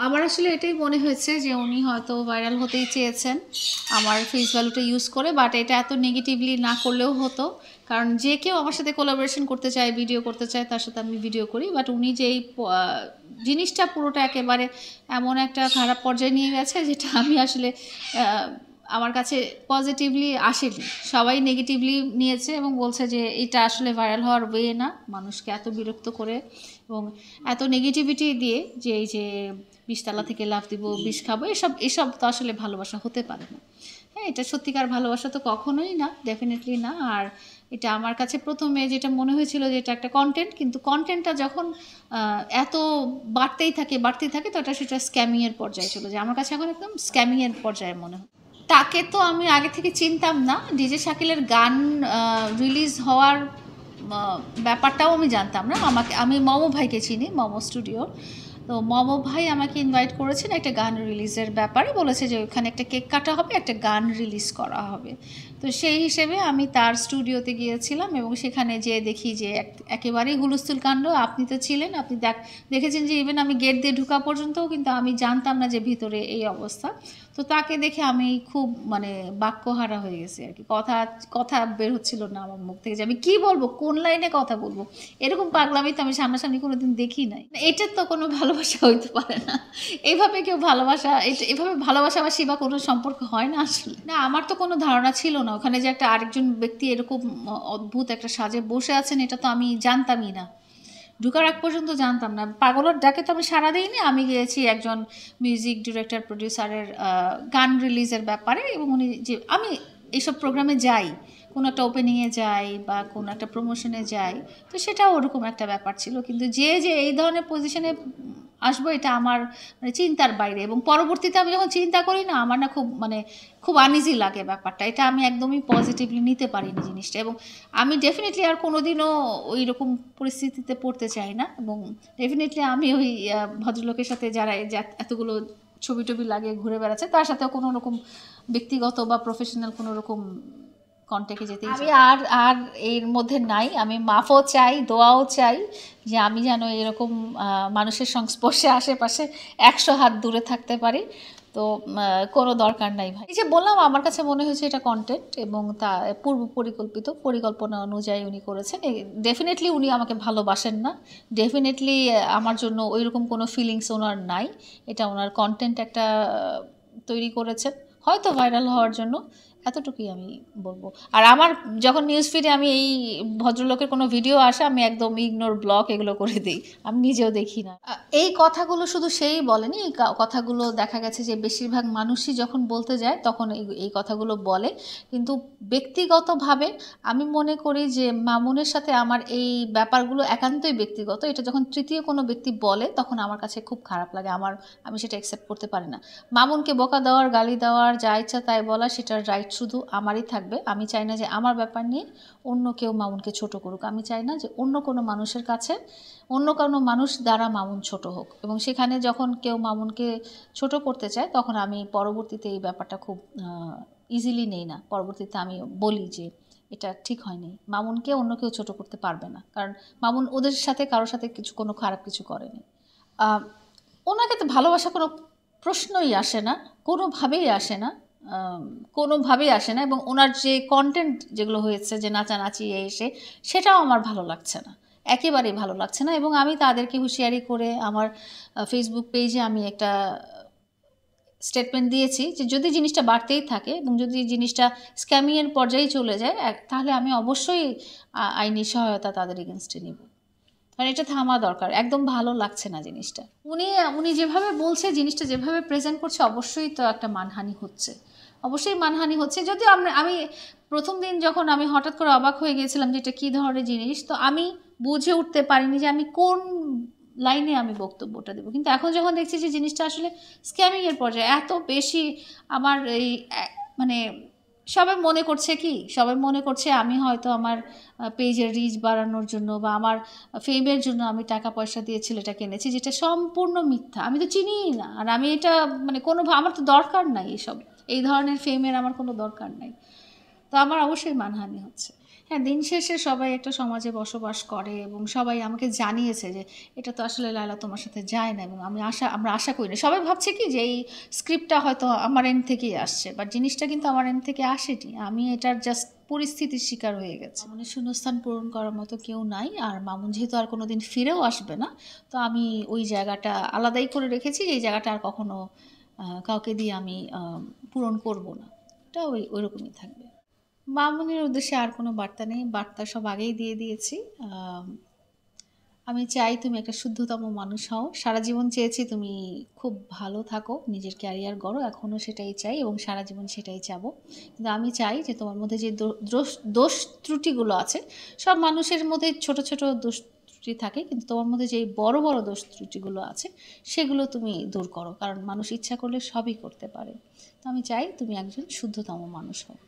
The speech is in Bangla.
আমার আসলে এটাই মনে হয়েছে যে উনি হয়তো ভাইরাল হতেই চেয়েছেন আমার ফেস ভ্যালুটা ইউজ করে, বাট এটা এত নেগেটিভলি না করলেও হতো। কারণ যে কেউ আমার সাথে কোলাবোরেশন করতে চায়, ভিডিও করতে চায়, তার সাথে আমি ভিডিও করি। বাট উনি যে এই জিনিসটা পুরোটা একেবারে এমন একটা খারাপ পর্যায়ে নিয়ে গেছে যেটা আমি আসলে আমার কাছে পজিটিভলি আসেনি, সবাই নেগেটিভলি নিয়েছে এবং বলছে যে এটা আসলে ভাইরাল হওয়ার ওয়ে না, মানুষকে এত বিরক্ত করে এবং এত নেগেটিভিটি দিয়ে যে এই যে 20 তলা থেকে লাফ দিব, বিষ খাবো, এসব এসব তো আসলে ভালোবাসা হতে পারে না। হ্যাঁ, এটা সত্যিকার ভালোবাসা তো কখনোই না, ডেফিনেটলি না। আর এটা আমার কাছে প্রথমে যেটা মনে হয়েছিল যে এটা একটা কন্টেন্ট, কিন্তু কন্টেন্টটা যখন এত বাড়তেই থাকে তো সেটা স্ক্যামিংয়ের পর্যায়ে চলে যায়। আমার কাছে এখন একদম স্ক্যামিংয়ের পর্যায়ে মনে হয়। তাকে তো আমি আগে থেকে চিনতাম না, ডিজে শাকিলের গান রিলিজ হওয়ার ব্যাপারটাও আমি জানতাম না। আমি মমো ভাইকে চিনি, মমো স্টুডিওর। তো মমো ভাই আমাকে ইনভাইট করেছেন একটা গান রিলিজের ব্যাপারে, বলেছে যে ওখানে একটা কেক কাটা হবে, একটা গান রিলিজ করা হবে। তো সেই হিসেবে আমি তার স্টুডিওতে গিয়েছিলাম এবং সেখানে যেয়ে দেখি যে একেবারেই হুলস্থুল কাণ্ড। আপনি তো ছিলেন, আপনি দেখেছেন যে ইভেন আমি গেট দিয়ে ঢোকা পর্যন্তও কিন্তু আমি জানতাম না যে ভিতরে এই অবস্থা। তো তাকে দেখে আমি খুব মানে বাক্যহারা হয়ে গেছি আর কি, কথা কথা বের হচ্ছিল না আমার মুখ থেকে যে আমি কী বলবো, কোন লাইনে কথা বলবো। এরকম পাগলামি তো আমি সামনাসামনি কোনোদিন দেখি নাই। এটার তো কোনো ভালোবাসা হইতে পারে না। এইভাবে কেউ ভালোবাসা, এভাবে ভালোবাসাবাসি বা কোনো সম্পর্ক হয় না আসলে। না, আমার তো কোনো ধারণা ছিল না ওখানে যে একটা আরেকজন ব্যক্তি এরকম অদ্ভুত একটা সাজে বসে আছেন, এটা তো আমি জানতামই না। ঢোকার আগ পর্যন্ত জানতাম না। পাগলের ডাকে তো আমি সাড়া দিইনি। আমি গিয়েছি একজন মিউজিক ডিরেক্টর প্রডিউসারের গান রিলিজের ব্যাপারে, এবং উনি যে আমি এইসব প্রোগ্রামে যাই, কোনো একটা ওপেনিংয়ে যাই বা কোনো একটা প্রমোশনে যাই, তো সেটাও ওরকম একটা ব্যাপার ছিল। কিন্তু যে এই ধরনের পজিশনে আসবো এটা আমার মানে চিন্তার বাইরে, এবং পরবর্তীতে আমি যখন চিন্তা করি না, আমার না খুব আনইজি লাগে ব্যাপারটা। এটা আমি একদমই পজিটিভলি নিতে পারিনি জিনিসটা, এবং আমি ডেফিনেটলি আর কোনোদিনও ওই রকম পরিস্থিতিতে পড়তে চাই না। এবং ডেফিনেটলি আমি ওই ভদ্রলোকের সাথে যারা এতগুলো ছবি টবি লাগিয়ে ঘুরে বেড়াচ্ছে, তার সাথেও কোনো রকম ব্যক্তিগত বা প্রফেশনাল কোনো রকম কন্ট্যাক্টে যেতে আমি আর এর মধ্যে নাই। আমি মাফও চাই, দোয়াও চাই যে আমি যেন এরকম মানুষের সংস্পর্শে আশেপাশে 100 হাত দূরে থাকতে পারি। তো কোনো দরকার নাই ভাই। এই যে বললাম, আমার কাছে মনে হয়েছে এটা কন্টেন্ট এবং তা পূর্ব পরিকল্পনা অনুযায়ী উনি করেছেন। ডেফিনেটলি উনি আমাকে ভালোবাসেন না, ডেফিনেটলি আমার জন্য ওই রকম কোনো ফিলিংস ওনার নাই। এটা ওনার কন্টেন্ট একটা তৈরি করেছেন, হয়তো ভাইরাল হওয়ার জন্য, এতটুকুই আমি বলবো। আর আমার যখন নিউজ ফিডে আমি এই ভদ্রলোকের কোনো ভিডিও আসে, আমি একদম ইগনোর, ব্লক এগুলো করে দিই, আমি নিজেও দেখি না। এই কথাগুলো শুধু সেই বলেনি, এই কথাগুলো দেখা গেছে যে বেশিরভাগ মানুষই যখন বলতে যায় তখন এই কথাগুলো বলে। কিন্তু ব্যক্তিগতভাবে আমি মনে করি যে মামুনের সাথে আমার এই ব্যাপারগুলো একান্তই ব্যক্তিগত। এটা যখন তৃতীয় কোনো ব্যক্তি বলে তখন আমার কাছে খুব খারাপ লাগে, আমি সেটা অ্যাকসেপ্ট করতে পারি না। মামুনকে বকা দেওয়ার, গালি দেওয়ার, যা ইচ্ছা তাই বলা, সেটার রাইট শুধু আমারই থাকবে। আমি চাই না যে আমার ব্যাপার নিয়ে অন্য কেউ মামুনকে ছোট করুক। আমি চাই না যে অন্য কোনো মানুষের কাছে অন্য কোনো মানুষ দ্বারা মামুন ছোট হোক, এবং সেখানে যখন কেউ মামুনকে ছোট করতে চায় তখন আমি পরবর্তীতে এই ব্যাপারটা খুব ইজিলি নেই না। পরবর্তীতে আমি বলি যে এটা ঠিক হয়নি, মামুনকে অন্য কেউ ছোট করতে পারবে না, কারণ মামুন ওদের সাথে কারোর সাথে কোনো খারাপ কিছু করেনি। ওনাকে তো ভালোবাসা কোনো প্রশ্নই আসে না, কোনোভাবেই আসে না, কোনোভাবেই আসে না। এবং ওনার যে কন্টেন্ট যেগুলো হয়েছে, যে নাচানাচি এসে, সেটাও আমার ভালো লাগছে না, একেবারেই ভালো লাগছে না। এবং আমি তাদেরকে হুঁশিয়ারি করে আমার ফেসবুক পেজে আমি একটা স্টেটমেন্ট দিয়েছি যে যদি জিনিসটা বাড়তেই থাকে এবং যদি জিনিসটা স্ক্যামিংয়ের পর্যায়ে চলে যায়, তাহলে আমি অবশ্যই আইনি সহায়তা তাদের এগেনস্টে নেব। কারণ এটা থামা দরকার, একদম ভালো লাগছে না জিনিসটা। উনি যেভাবে বলছে, জিনিসটা যেভাবে প্রেজেন্ট করছে, অবশ্যই তো একটা মানহানি হচ্ছে, অবশ্যই মানহানি হচ্ছে। যদিও আমি প্রথম দিন যখন আমি হঠাৎ করে অবাক হয়ে গিয়েছিলাম যে এটা কী ধরনের জিনিস, তো আমি বুঝে উঠতে পারিনি যে আমি কোন লাইনে আমি বক্তব্যটা দেবো। কিন্তু এখন যখন দেখছি যে জিনিসটা আসলে স্ক্যামিংয়ের পর্যায়ে এত বেশি, আমার এই মানে সবাই মনে করছে আমি হয়তো আমার পেজের রিচ বাড়ানোর জন্য বা আমার ফেমের জন্য আমি টাকা পয়সা দিয়ে ছেলেটাকে এনেছি, যেটা সম্পূর্ণ মিথ্যা। আমি তো চিনিই না, আর আমি এটা মানে আমার তো দরকার নাই এই ধরনের ফেমের, আমার কোনো দরকার নাই। তো আমার অবশ্যই মানহানি হচ্ছে। হ্যাঁ, দিন শেষে সবাই একটা সমাজে বসবাস করে এবং সবাই আমাকে জানিয়েছে যে এটা তো আসলে লায়লা তোমার সাথে যায় না, এবং আমরা আশা করি না। সবাই ভাবছে কি যে এই স্ক্রিপ্টটা হয়তো আমার এন্ড থেকেই আসছে, বাট জিনিসটা কিন্তু আমার এন্ড থেকে আসেনি। আমি এটার জাস্ট পরিস্থিতির শিকার হয়ে গেছে। মানে শূন্যস্থান পূরণ করার মতো কেউ নাই, আর মামুন যেহেতু আর কোনো দিন ফিরেও আসবে না, তো আমি ওই জায়গাটা আলাদাই করে রেখেছি। এই জায়গাটা আর কখনো কাউকে দিয়ে আমি পূরণ করব না। এটা ওই রকমই থাকবে। মামুনের উদ্দেশ্যে আর কোনো বার্তা নেই, বার্তা সব আগেই দিয়ে দিয়েছি। আমি চাই তুমি একটা শুদ্ধতম মানুষ হও। সারা জীবন চেয়েছি তুমি খুব ভালো থাকো, নিজের ক্যারিয়ার গড়ো, এখনও সেটাই চাই এবং সারা জীবন সেটাই চাবো। কিন্তু আমি চাই যে তোমার মধ্যে যে দোষ ত্রুটিগুলো আছে, সব মানুষের মধ্যে ছোট ছোট দোষ ত্রুটি থাকে, কিন্তু তোমার মধ্যে যে বড় বড় দোষ ত্রুটিগুলো আছে সেগুলো তুমি দূর করো, কারণ মানুষ ইচ্ছা করলে সবই করতে পারে। তো আমি চাই তুমি একজন শুদ্ধতম মানুষ হও।